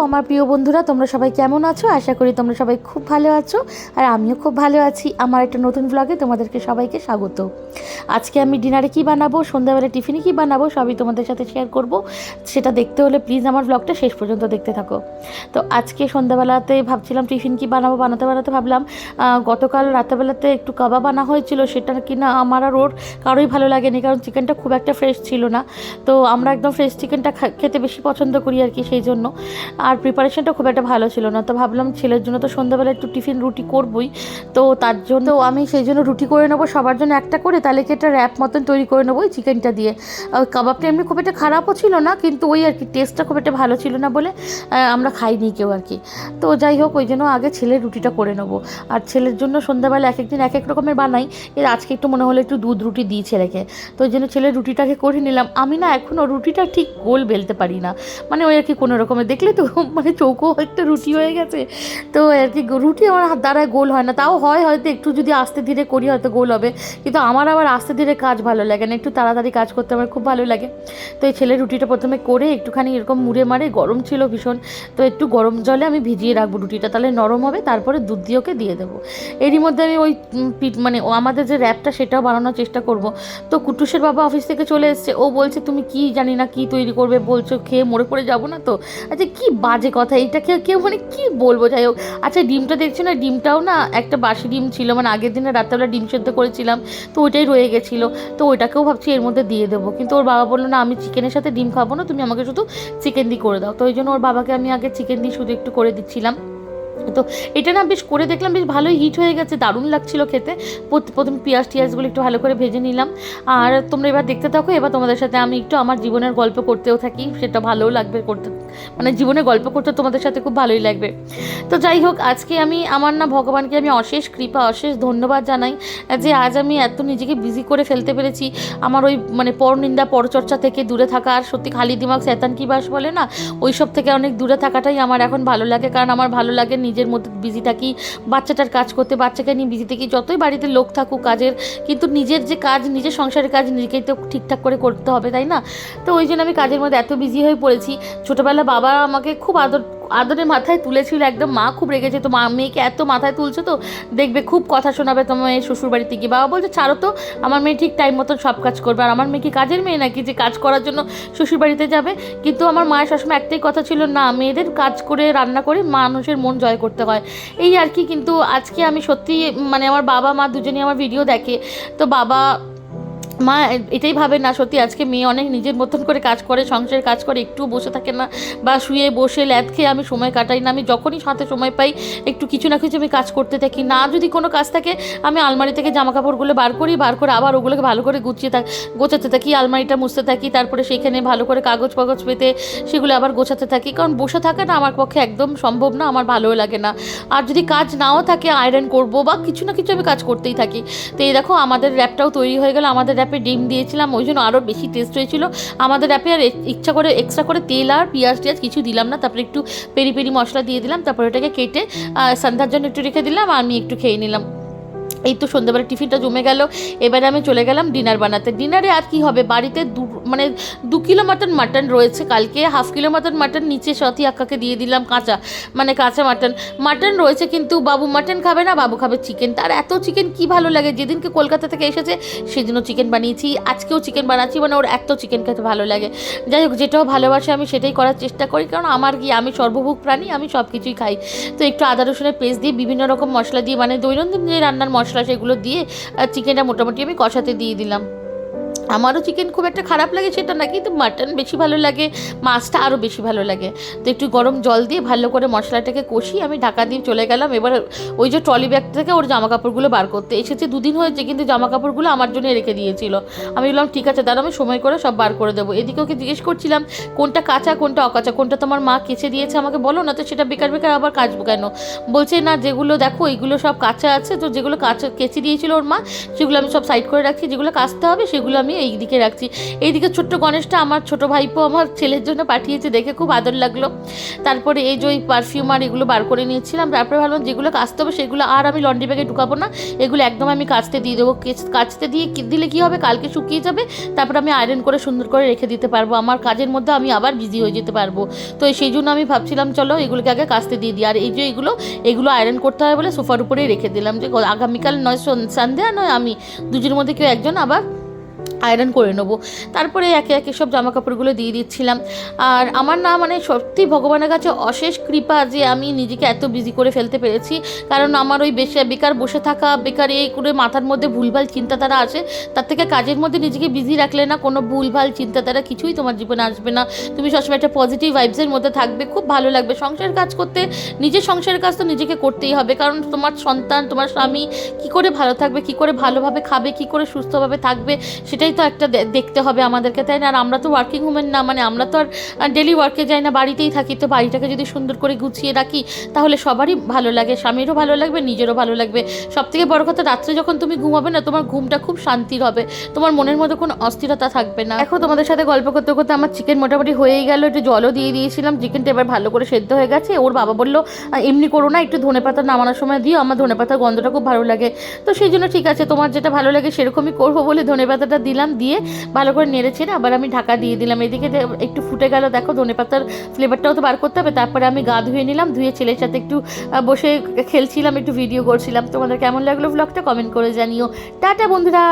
আমার প্রিয় বন্ধুরা, তোমরা সবাই কেমন আছো? আশা করি তোমরা সবাই খুব ভালো আছো, আর আমিও খুব ভালো আছি। আমার একটা নতুন ব্লগে তোমাদেরকে সবাইকে স্বাগত। আজকে আমি ডিনারে কি বানাবো, সন্ধ্যাবেলা টিফিনে কি বানাবো, সবই তোমাদের সাথে শেয়ার করব। সেটা দেখতে হলে প্লিজ আমার ব্লগটা শেষ পর্যন্ত দেখতে থাকো। তো আজকে সন্ধ্যাবেলাতে ভাবছিলাম টিফিন কি বানাবো, বানাতে বানাতে ভাবলাম গতকাল রাতেবেলাতে একটু কাবাব আনা হয়েছিল, সেটা কিনা আমার আর ওর কারোই ভালো লাগেনি, কারণ চিকেনটা খুব একটা ফ্রেশ ছিল না। তো আমরা একদম ফ্রেশ চিকেনটা খেতে বেশি পছন্দ করি আর কি, সেই জন্য। আর প্রিপারেশনটা খুব একটা ভালো ছিল না। তো ভাবলাম ছেলের জন্য তো সন্ধ্যাবেলা একটু টিফিন রুটি করবই, তো তার জন্য আমি সেই জন্য রুটি করে নেবো সবার জন্য একটা করে, তাহলে কি একটা র্যাপ মতন তৈরি করে নেবো ওই চিকেনটা দিয়ে। ওই কাবাবটা এমনি খুব একটা খারাপও ছিল না, কিন্তু ওই আর কি টেস্টটা খুব একটা ভালো ছিল না বলে আমরা খাইনি কেউ আর কি। তো যাই হোক, ওই জন্য আগে ছেলের রুটিটা করে নেবো। আর ছেলের জন্য সন্ধ্যাবেলা এক একদিন এক এক রকমের বানাই, এর আজকে একটু মনে হলো একটু দুধ রুটি দিই ছেলেকে, তো ওই জন্য ছেলের রুটিটাকে করে নিলাম। আমি না এখনও রুটিটা ঠিক গোল বেলতে পারি না, মানে ওই আর কি কোনো রকমের দেখলে তো মানে চৌকো একটা রুটি হয়ে গেছে। তো আর কি রুটি আমার হাত দ্বারায় গোল হয় না, তাও হয় হয়তো একটু যদি আস্তে ধীরে করি হয়তো গোল হবে, কিন্তু আমার আবার আস্তে ধীরে কাজ ভালো লাগে না, একটু তাড়াতাড়ি কাজ করতে আমার খুব ভালো লাগে। তো এই ছেলের রুটিটা প্রথমে করে একটুখানি এরকম মুড়ে মারে, গরম ছিল ভীষণ, তো একটু গরম জলে আমি ভিজিয়ে রাখবো রুটিটা, তাহলে নরম হবে, তারপরে দুধ দিয়ে ওকে দিয়ে দেবো। এরই মধ্যে আমি ওই মানে আমাদের যে র্যাপটা সেটাও বানানোর চেষ্টা করব। তো কুটুসের বাবা অফিস থেকে চলে এসছে, ও বলছে তুমি কি জানি না কি তৈরি করবে বলছো, খেয়ে মরে পড়ে যাবো না তো। আচ্ছা কি বাজে কথা, এইটাকে কেউ মানে কি বলবো, যাই হোক। আচ্ছা ডিমটা দেখছো না, ডিমটাও না একটা বাসি ডিম ছিল, মানে আগের দিনে রাত্রেবেলা ডিম সেদ্ধ করেছিলাম, তো ওইটাই রয়ে গেছিলো, তো ওইটাকেও ভাবছি এর মধ্যে দিয়ে দেবো। কিন্তু ওর বাবা বললো না আমি চিকেনের সাথে ডিম খাবো না, তুমি আমাকে শুধু চিকেন দিয়ে করে দাও। তো ওই জন্য ওর বাবাকে আমি আগে চিকেন দিয়ে শুধু একটু করে দিচ্ছিলাম। তো এটা না বেশ করে দেখলাম, বেশ ভালোই হিট হয়ে গেছে, দারুণ লাগছিল খেতে। প্রথম টিয়াজগুলো একটু ভালো করে ভেজে নিলাম। আর তোমরা এবার দেখতে থাকো, এবার তোমাদের সাথে আমি একটু আমার জীবনের গল্প করতেও থাকি, সেটা ভালোও লাগবে করতে, মানে জীবনে গল্প করতে তোমাদের সাথে খুব ভালোই লাগবে। তো যাই হোক, আজকে আমি আমার না ভগবানকে আমি অশেষ কৃপা অশেষ ধন্যবাদ জানাই যে আজ আমি এত নিজেকে বিজি করে ফেলতে পেরেছি। আমার ওই মানে পরনিন্দা পরচর্চা থেকে দূরে থাকা, আর সত্যি খালি দিমাগ শয়তান কি বাস বলে না, ওই সব থেকে অনেক দূরে থাকাটাই আমার এখন ভালো লাগে। কারণ আমার ভালো লাগে নিজের মধ্যে বিজি থাকি, বাচ্চাটার কাজ করতে, বাচ্চাকে নিয়ে বিজি থাকি, যতই বাড়িতে লোক থাকুক কাজের, কিন্তু নিজের যে কাজ, নিজের সংসারের কাজ নিজেকেই তো ঠিকঠাক করে করতে হবে, তাই না? তো ওই জন্য আমি কাজের মধ্যে এত বিজি হয়ে পড়েছি। ছোটোবেলা বাবা আমাকে খুব আদরে মাথায় তুলেছিল, একদম মা খুব রেগেছে, তো মা মেয়েকে এত মাথায় তুলছে, তো দেখবে খুব কথা শোনাবে তোমার মেয়ে শ্বশুর বাড়িতে গিয়ে। বাবা বলছে ছাড়ো তো, আমার মেয়ে ঠিক টাইম মতন সব কাজ করবে। আর আমার মেয়ে কি কাজের মেয়ে নাকি যে কাজ করার জন্য শ্বশুর বাড়িতে যাবে? কিন্তু আমার মায়ের সবসময় একটাই কথা ছিল, না মেয়েদের কাজ করে রান্না করে মানুষের মন জয় করতে হয়, এই আর কি। কিন্তু আজকে আমি সত্যি মানে আমার বাবা মা দুজনেই আমার ভিডিও দেখে, তো বাবা মা এটাই ভাবে না সত্যি আজকে মেয়ে অনেক নিজের মতন করে কাজ করে, সংসারের কাজ করে, একটু বসে থাকে না বা শুয়ে বসে ল্যাদ খেয়ে আমি সময় কাটাই না। আমি যখনই সাথে সময় পাই একটু কিছু না কিছু আমি কাজ করতে থাকি। না যদি কোনো কাজ থাকে আমি আলমারি থেকে জামা কাপড়গুলো বার করে আবার ওগুলোকে ভালো করে গোছাতে থাকি, আলমারিটা মুছতে থাকি, তারপরে সেখানে ভালো করে কাগজ পেতে সেগুলো আবার গোছাতে থাকি। কারণ বসে থাকা না আমার পক্ষে একদম সম্ভব না, আমার ভালোও লাগে না। আর যদি কাজ নাও থাকে আয়রন করব বা কিছু না কিছু আমি কাজ করতেই থাকি। তো এই দেখো আমাদের র্যাপটাও তৈরি হয়ে গেল। আমাদের র্যাপে ডিম দিয়েছিলাম, ওই জন্য আরও বেশি টেস্ট হয়েছিল আমাদের র্যাপে। আর ইচ্ছা করে এক্সট্রা করে তেল আর পেঁয়াজ কিছু দিলাম না, তারপরে একটু পেরি পেরি মশলা দিয়ে দিলাম, তারপরে ওটাকে কেটে সন্ধ্যার জন্য একটু রেখে দিলাম, আর আমি একটু খেয়ে নিলাম। এই তো সন্ধ্যাবেলা টিফিনটা জমে গেল। এবারে আমি চলে গেলাম ডিনার বানাতে। ডিনারে আর কি হবে, বাড়িতে 2 কিলো মাটন রয়েছে, কালকে 1/2 কিলো মাটন নিচে সতী আক্কাকে দিয়ে দিলাম, কাঁচা মাটন রয়েছে। কিন্তু বাবু মাটন খাবে না, বাবু খাবে চিকেন। তার এত চিকেন কি ভালো লাগে, যেদিনকে কলকাতা থেকে এসেছে সেদিনও চিকেন বানিয়েছি, আজকেও চিকেন বানাচ্ছি, মানে ওর এত চিকেন খেতে ভালো লাগে। যাই হোক, যেটাও ভালোবাসে আমি সেটাই করার চেষ্টা করি, কারণ আমি সর্বভোগ প্রাণী, আমি সব কিছুই খাই। তো একটু আদা রসুনের পেস্ট দিয়ে বিভিন্ন রকম মশলা দিয়ে, মানে দৈনন্দিন যে রান্নার মশলা সেগুলো দিয়ে চিকেনটা মোটামুটি আমি কষাতে দিয়ে দিলাম। আমারও চিকেন খুব একটা খারাপ লাগে সেটা না, কিন্তু মাটন বেশি ভালো লাগে, মাছটা আরও বেশি ভালো লাগে। তো একটু গরম জল দিয়ে ভালো করে মশলাটাকে কষিয়ে আমি ঢাকা দিয়ে চলে গেলাম। এবার ওই যে ট্রলি ব্যাগ থেকে ওর জামা কাপড়গুলো বার করতে এসেছে, 2 দিন হয়েছে, কিন্তু জামা কাপড়গুলো আমার জন্য রেখে দিয়েছিল। আমি বললাম ঠিক আছে দাঁড়া, আমি সময় করে সব বার করে দেবো। এদিকে ওকে জিজ্ঞেস করছিলাম কোনটা কাঁচা কোনটা অকাঁচা, কোনটা তোমার মা কেচে দিয়েছে আমাকে বলো না, তো সেটা বেকার আবার কাচবো কেন? বলছে না যেগুলো দেখো এইগুলো সব কাঁচা আছে, তো যেগুলো কাঁচা কেচে দিয়েছিল ওর মা সেগুলো আমি সব সাইড করে রাখছি, যেগুলো কাচতে হবে সেগুলো আমি এইদিকে রাখছি। এইদিকে ছোট্ট গণেশটা আমার ছোট ভাইপো আমার ছেলের জন্য পাঠিয়েছে, দেখে খুব আদর লাগলো। তারপরে এই যে ওই পারফিউম আর এগুলো বার করে নিয়েছিলাম। তারপরে ভাবলাম যেগুলো কাচতে হবে সেগুলো আর আমি লন্ড্রি ব্যাগে ঢুকাবো না, এগুলো একদম আমি কাচতে দিয়ে দেবো। কাচতে দিলে কী হবে, কালকে শুকিয়ে যাবে, তারপর আমি আয়রন করে সুন্দর করে রেখে দিতে পারবো, আমার কাজের মধ্যে আমি আবার বিজি হয়ে যেতে পারবো। তো সেই জন্য আমি ভাবছিলাম চলো এগুলোকে আগে কাচতে দিয়ে দিই। আর এই যে এগুলো আয়রন করতে হয় বলে সোফার উপরেই রেখে দিলাম, যে আগামীকাল নয় সন্ধ্যা নয় আমি দুজনের মধ্যে কেউ একজন আবার আয়রন করে নেবো। তারপরে একে একে সব জামা কাপড়গুলো দিয়ে দিচ্ছিলাম। আর আমার না মানে সত্যি ভগবানের কাছে অশেষ কৃপা যে আমি নিজেকে এত বিজি করে ফেলতে পেরেছি। কারণ আমার ওই বেকার বসে থাকা, বেকার এই করে মাথার মধ্যে ভুলভাল চিন্তাধারা আসে, তার থেকে কাজের মধ্যে নিজেকে বিজি রাখলে না কোনো ভুলভাল চিন্তাধারা কিছুই তোমার জীবনে আসবে না। তুমি সবসময় একটা পজিটিভ ভাইবসের মধ্যে থাকবে, খুব ভালো লাগবে। সংসারের কাজ করতে, নিজের সংসারের কাজ তো নিজেকে করতেই হবে, কারণ তোমার সন্তান, তোমার স্বামী কী করে ভালো থাকবে, কী করে ভালোভাবে খাবে, কী করে সুস্থভাবে থাকবে, সেটাই তো একটা দেখতে হবে আমাদেরকে, তাই না? আর আমরা তো ওয়ার্কিং উমেন না, মানে আমরা তো আর ডেলি ওয়ার্কে যাই না, বাড়িতেই থাকি। তো বাড়িটাকে যদি সুন্দর করে গুছিয়ে রাখি তাহলে সবারই ভালো লাগে, স্বামীরও ভালো লাগবে, নিজেরও ভালো লাগবে। সবথেকে বড় কথা, রাত্রে যখন তুমি ঘুমাবে না, তোমার ঘুমটা খুব শান্তির হবে, তোমার মনের মধ্যে কোনো অস্থিরতা থাকবে না। দেখো তোমাদের সাথে গল্প করতে করতে আমার চিকেন মোটামুটি হয়েই গেল, একটু জলও দিয়ে দিয়েছিলাম, চিকেনটা এবার ভালো করে সেদ্ধ হয়ে গেছে। ওর বাবা বললো এমনি করো না, একটু ধনেপাতা নামানোর সময় দিও, আমার ধনেপাতার গন্ধটা খুব ভালো লাগে। তো সেই জন্য ঠিক আছে, তোমার যেটা ভালো লাগে সেরকমই করবো বলে ধনেপাতাটা দিলাম, দিয়ে ভালো করে নেড়ে ছেড়ে আবার আমি ঢাকা দিয়ে দিলাম। এদিকে একটু ফুটে গেল, দেখো ধনেপাতার ফ্লেভারটাও তো বার করতে হবে। তারপরে আমি গা ধুয়ে নিলাম, ধুয়ে ছেলের সাথে একটু বসে খেলছিলাম, একটু ভিডিও করছিলাম। তোমাদের কেমন লাগলো ব্লগটা কমেন্ট করে জানিও। টাটা বন্ধুরা।